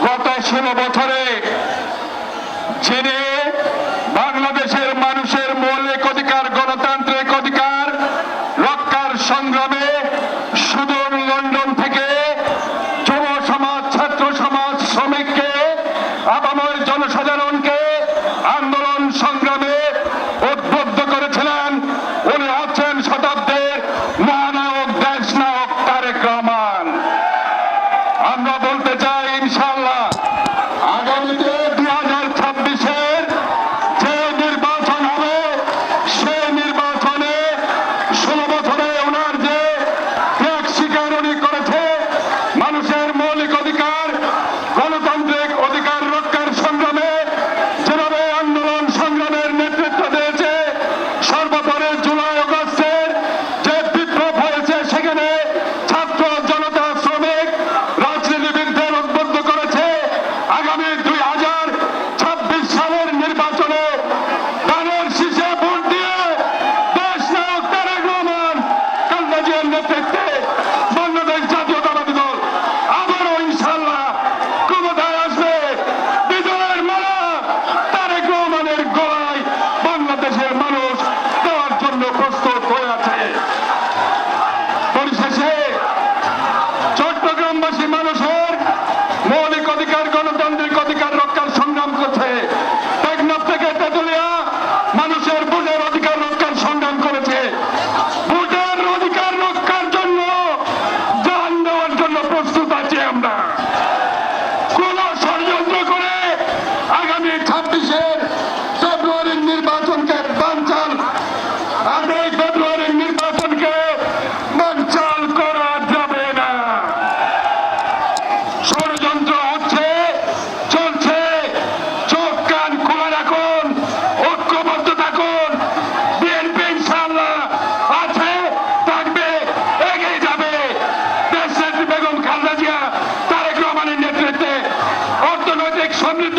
গত 16 বছরে যিনি বাংলাদেশের মানুষের মৌলিক অধিকার, গণতান্ত্রিক অধিকার রক্ষার সংগ্রামে সুদূর লন্ডন থেকে যুব সমাজ, ছাত্র সমাজ, শ্রমিককে, আপামর জনসাধারণকে আন্দোলন সংগ্রামে উদ্বুদ্ধ করেছিলেন, উনি হচ্ছেন শতাব্দীর মহানায়ক, দেশ নায়ক তারেক রহমান। আমরা বলতে চাই ইনশাআল্লাহ আগামীতে 2026-এর যে নির্বাচন হবে সেই নির্বাচনে 16 বছরে ওনার যে ত্যাগ স্বীকার উনি করেছে, মানুষের মৌলিক অধিকার, গণতান্ত্রিক অধিকার রক্ষার সংগ্রামে যেভাবে আন্দোলন সংগ্রামের নেতৃত্ব দিয়েছে, সর্বোপরি জুলাই আগস্টের যে বিপ্লব হয়েছে সেখানে ছাত্র জনতা, শ্রমিক, রাজনীতিবিদদের উদ্বুদ্ধ করেছে। আগামী 2026 সালের নির্বাচনে ধানের শীষে ভোট দিয়ে দেশ নায়ক তারেক রহমান খালেদা জিয়ার নেতৃত্বে বাংলাদেশ জাতীয়তাবাদী দল আবারও ইনশাআল্লাহ ক্ষমতায় আসবে। বিজয়ের মালা তারেক রহমানের গলায় বাংলাদেশের মানুষ দেওয়ার জন্য প্রস্তুত হয়ে আছে। পরিশেষে চট্টগ্রামবাসী মানুষের মৌলিক অধিকার, গণতান্ত্রিক অধিকার রক্ষার সংগ্রাম করছে। টেকনাফ থেকে তেতুলিয়া মানুষের ভোটের অধিকার রক্ষার সংগ্রাম করেছে। ভোটের অধিকার রক্ষার জন্য জান দেওয়ার জন্য প্রস্তুত আছি আমরা। কোন ষড়যন্ত্র করে আগামী 26-এর ফেব্রুয়ারির নির্বাচনকে বানচাল, 8 ফেব্রুয়ারির নির্বাচনকে বানচাল করা যাবে না। ষড়যন্ত্র হচ্ছে, চলছে, চোখ কান খোলা রাখুন, ঐক্যবদ্ধ থাকুন। বিএনপি ইনশাআল্লাহ আছে, থাকবে, এগিয়ে যাবে। দেশনেত্রী বেগম খালেদা জিয়া তারেক রহমানের নেতৃত্বে অর্থনৈতিক সমৃদ্ধ